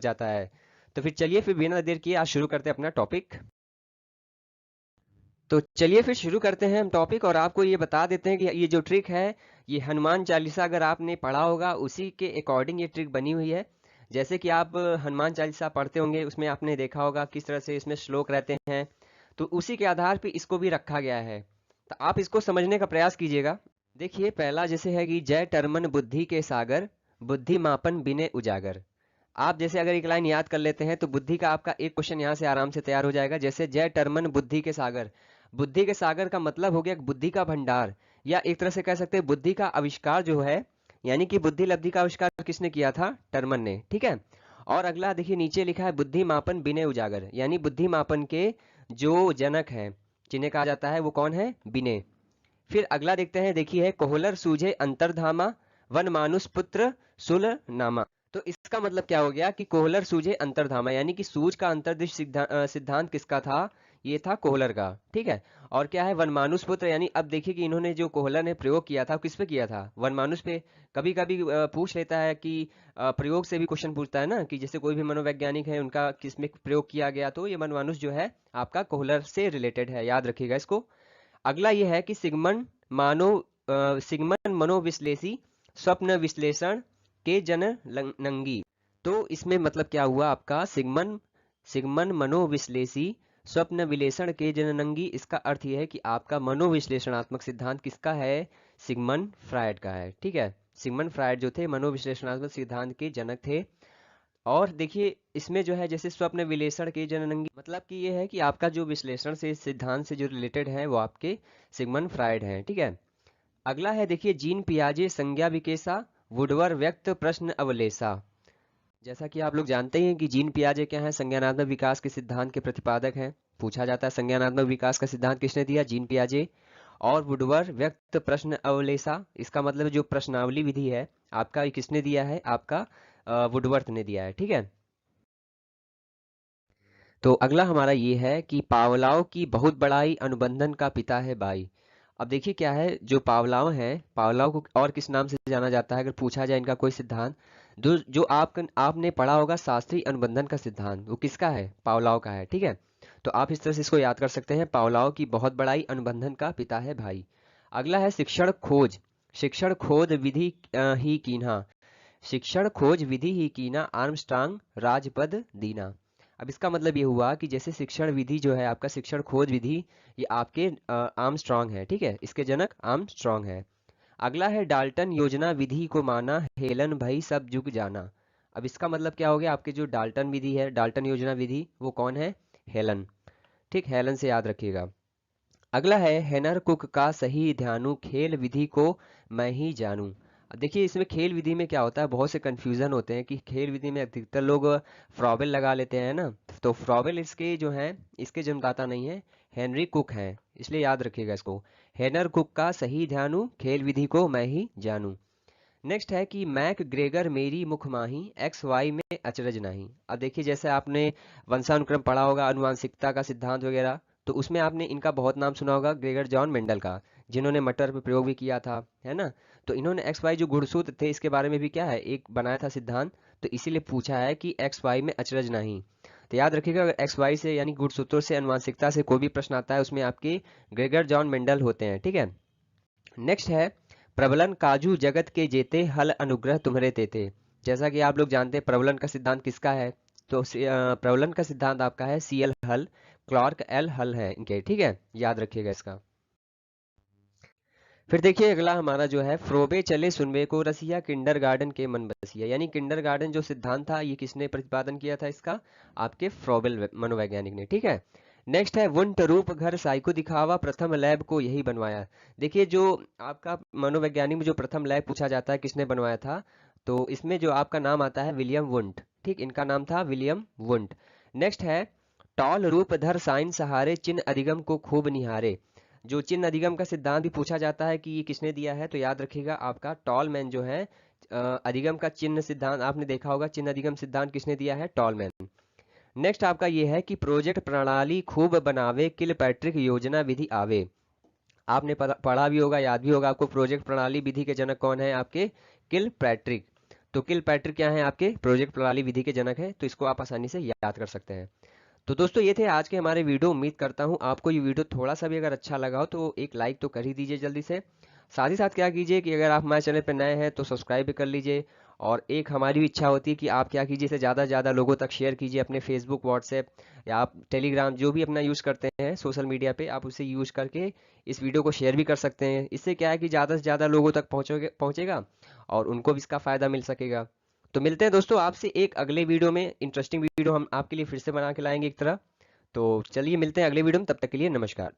जाता है। तो फिर चलिए फिर बिना देर किए आज शुरू करते हैं अपना टॉपिक। तो चलिए फिर शुरू करते हैं हम टॉपिक, और आपको ये बता देते हैं कि ये जो ट्रिक है ये हनुमान चालीसा अगर आपने पढ़ा होगा उसी के अकॉर्डिंग ये ट्रिक बनी हुई है। जैसे कि आप हनुमान चालीसा पढ़ते होंगे, उसमें आपने देखा होगा किस तरह से इसमें श्लोक रहते हैं, तो उसी के आधार पे इसको भी रखा गया है। तो आप इसको समझने का प्रयास कीजिएगा। देखिए पहला जैसे है कि जय टर्मन बुद्धि के सागर, बुद्धि मापन बिने उजागर। आप जैसे अगर एक लाइन याद कर लेते हैं तो बुद्धि का आपका एक क्वेश्चन यहाँ से आराम से तैयार हो जाएगा। जैसे जय टर्मन बुद्धि के सागर, बुद्धि के सागर का मतलब हो गया बुद्धि का भंडार, या एक तरह से कह सकते हैं बुद्धि का आविष्कार जो है, यानी कि बुद्धि लब्धि का आविष्कार किसने किया था? टर्मन ने, ठीक है। और अगला देखिए नीचे लिखा है बुद्धि मापन बिने उजागर, यानी बुद्धि मापन के जो जनक है, जिन्हें कहा जाता है वो कौन है? बिने। फिर अगला देखते हैं, देखिए कोहलर सूझे अंतरधामा, वन मानुष पुत्र सुल नामा। तो इसका मतलब क्या हो गया कि कोहलर सूझे अंतरधामा, यानी कि सूझ का अंतर्दृष्टि सिद्धांत किसका था? ये था कोहलर का, ठीक है। और क्या है? वनमानुष पुत्र, यानी अब देखिए कि इन्होंने जो कोहलर ने प्रयोग किया था किस पे किया था? वनमानुष पे। कभी कभी पूछ लेता है कि प्रयोग से भी क्वेश्चन पूछता है ना, कि जैसे कोई भी मनोवैज्ञानिक है उनका किस में प्रयोग किया गया, तो ये वनमानुष जो है आपका कोहलर से रिलेटेड है, याद रखिएगा इसको। अगला ये है कि सिगमन मनोविश्लेषी स्वप्न विश्लेषण के जन नंगी। तो इसमें मतलब क्या हुआ आपका? सिगमन सिगमन मनोविश्लेषी स्वप्न विश्लेषण के जननंगी, इसका अर्थ यह है कि आपका मनोविश्लेषणात्मक सिद्धांत किसका है? सिगमन फ्रायड का है, ठीक है। सिगमन फ्रायड जो थे मनोविश्लेषणात्मक सिद्धांत के जनक थे। और देखिए इसमें जो है जैसे स्वप्न विश्लेषण के जननंगी, मतलब कि ये है कि आपका जो विश्लेषण से सिद्धांत से जो रिलेटेड है वो आपके सिगमंड फ्रायड हैं, ठीक है। अगला है देखिए जीन पियाजे संज्ञा विकेसा, वुडवर व्यक्त प्रश्न अवलेसा। जैसा कि आप लोग जानते हैं कि जीन पियाजे क्या है? संज्ञानात्मक विकास के सिद्धांत के प्रतिपादक हैं। पूछा जाता है संज्ञानात्मक विकास का सिद्धांत किसने दिया? जीन पियाजे। और वुडवर व्यक्त प्रश्न अवलेसा, इसका मतलब जो प्रश्नावली विधि है आपका, ये किसने दिया है? आपका वुडवर्थ ने दिया है, ठीक है। तो अगला हमारा ये है कि पावलाव की बहुत बड़ाई, अनुबंधन का पिता है बाई। अब देखिए क्या है, जो पावलाव है, पावलाव को और किस नाम से जाना जाता है अगर पूछा जाए इनका कोई सिद्धांत? जो आपने पढ़ा होगा शास्त्रीय अनुबंधन का सिद्धांत, वो किसका है? पावलाव का है, ठीक है। तो आप इस तरह से इसको याद कर सकते हैं, पावलाव की बहुत बड़ाई, अनुबंधन का पिता है भाई। अगला है शिक्षण खोज, शिक्षण खोज विधि ही कीन्हा, शिक्षण खोज विधि ही कीना, आर्मस्ट्रांग राजपद दीना। अब इसका मतलब ये हुआ कि जैसे शिक्षण विधि जो है आपका, शिक्षण खोज विधि, ये आपके आर्मस्ट्रांग है, ठीक है, इसके जनक आर्मस्ट्रांग है। अगला है डाल्टन योजना विधि को माना, हेलन भई सब जुग जाना। अब इसका मतलब क्या हो गया? आपके जो डाल्टन विधि है, डाल्टन योजना विधि, वो कौन है? हेलन, ठीक, हेलन से याद रखिएगा। अगला है हेनर कुक का सही ध्यानु, खेल विधि को मैं ही जानूं। अब देखिए इसमें खेल विधि में क्या होता है, बहुत से कंफ्यूजन होते हैं कि खेल विधि में अधिकतर लोग फ्रॉबेल लगा लेते हैं ना। तो फ्रॉबेल इसके जो है, इसके जन्मदाता नहीं है, हेनरी कुक हैं, इसलिए याद रखिएगा इसको। हेनर कुक का सही ध्यानु, खेल विधि को मैं ही जानूं। नेक्स्ट है कि मैक ग्रेगर मेरी मुख माही, एक्स वाई में अचरज नहीं। अब देखिए जैसे आपने वंशानुक्रम पढ़ा होगा, अनुवांशिकता का सिद्धांत वगैरह, तो उसमें आपने इनका बहुत नाम सुना होगा, ग्रेगर जॉन मेंडल का, जिन्होंने मटर पे प्रयोग भी किया था, है ना। तो इन्होंने एक्स वाई जो गुणसूत्र थे इसके बारे में भी क्या है, एक बनाया था सिद्धांत। तो इसीलिए पूछा है कि एक्स वाई में अचरज नहीं। तो याद रखिएगा अगर एक्स वाई से यानी गुणसूत्रों से, अनुवांशिकता से कोई भी प्रश्न आता है उसमें आपके ग्रेगर जॉन मेंडल होते हैं, ठीक है। नेक्स्ट है प्रबलन काजू जगत के जेते, हल अनुग्रह तुम्हारे तेते। जैसा कि आप लोग जानते हैं प्रबलन का सिद्धांत किसका है? तो प्रबलन का सिद्धांत आपका है सी एल हल, क्लार्क एल हल है इनके, ठीक है, याद रखिएगा इसका। फिर देखिए अगला हमारा जो है, फ्रोबे चले सुनवे को रसिया, किंडरगार्टन के मन बसिया। यानी किंडरगार्टन जो सिद्धांत था ये किसने प्रतिपादन किया था इसका? आपके फ्रोबेल मनोवैज्ञानिक ने, ठीक है। नेक्स्ट है वुंट रूप घर साइको दिखावा, प्रथम लैब को यही बनवाया। देखिए जो आपका मनोवैज्ञानिक में जो प्रथम लैब पूछा जाता है किसने बनवाया था, तो इसमें जो आपका नाम आता है विलियम वुंट, ठीक, इनका नाम था विलियम वुंट। नेक्स्ट है टॉल रूप धर साइन सहारे, चिन्ह अधिगम को खूब निहारे। जो चिन्ह अधिगम का सिद्धांत भी पूछा जाता है कि ये किसने दिया है, तो याद रखिएगा आपका टॉलमैन जो है, अधिगम का चिन्ह सिद्धांत आपने देखा होगा, चिन्ह अधिगम सिद्धांत किसने दिया है? टॉलमैन। नेक्स्ट आपका ये है कि प्रोजेक्ट प्रणाली खूब बनावे, किल पैट्रिक योजना विधि आवे। आपने पढ़ा भी होगा, याद भी होगा आपको, प्रोजेक्ट प्रणाली विधि के जनक कौन है? आपके किल पैट्रिक। तो किलपैट्रिक क्या है, आपके प्रोजेक्ट प्रणाली विधि के जनक हैं, तो इसको आप आसानी से याद कर सकते हैं। तो दोस्तों ये थे आज के हमारे वीडियो। उम्मीद करता हूँ आपको ये वीडियो थोड़ा सा भी अगर अच्छा लगा हो तो एक लाइक तो कर ही दीजिए जल्दी से। साथ ही साथ क्या कीजिए कि अगर आप हमारे चैनल पर नए हैं तो सब्सक्राइब भी कर लीजिए। और एक हमारी भी इच्छा होती है कि आप क्या कीजिए, इसे ज़्यादा से ज़्यादा लोगों तक शेयर कीजिए, अपने फेसबुक, व्हाट्सएप या आप टेलीग्राम जो भी अपना यूज़ करते हैं सोशल मीडिया पे, आप उसे यूज़ करके इस वीडियो को शेयर भी कर सकते हैं। इससे क्या है कि ज़्यादा से ज़्यादा लोगों तक पहुँचेगा और उनको भी इसका फ़ायदा मिल सकेगा। तो मिलते हैं दोस्तों आपसे एक अगले वीडियो में। इंटरेस्टिंग वीडियो हम आपके लिए फिर से बना के लाएंगे एक तरह। तो चलिए मिलते हैं अगले वीडियो में, तब तक के लिए नमस्कार।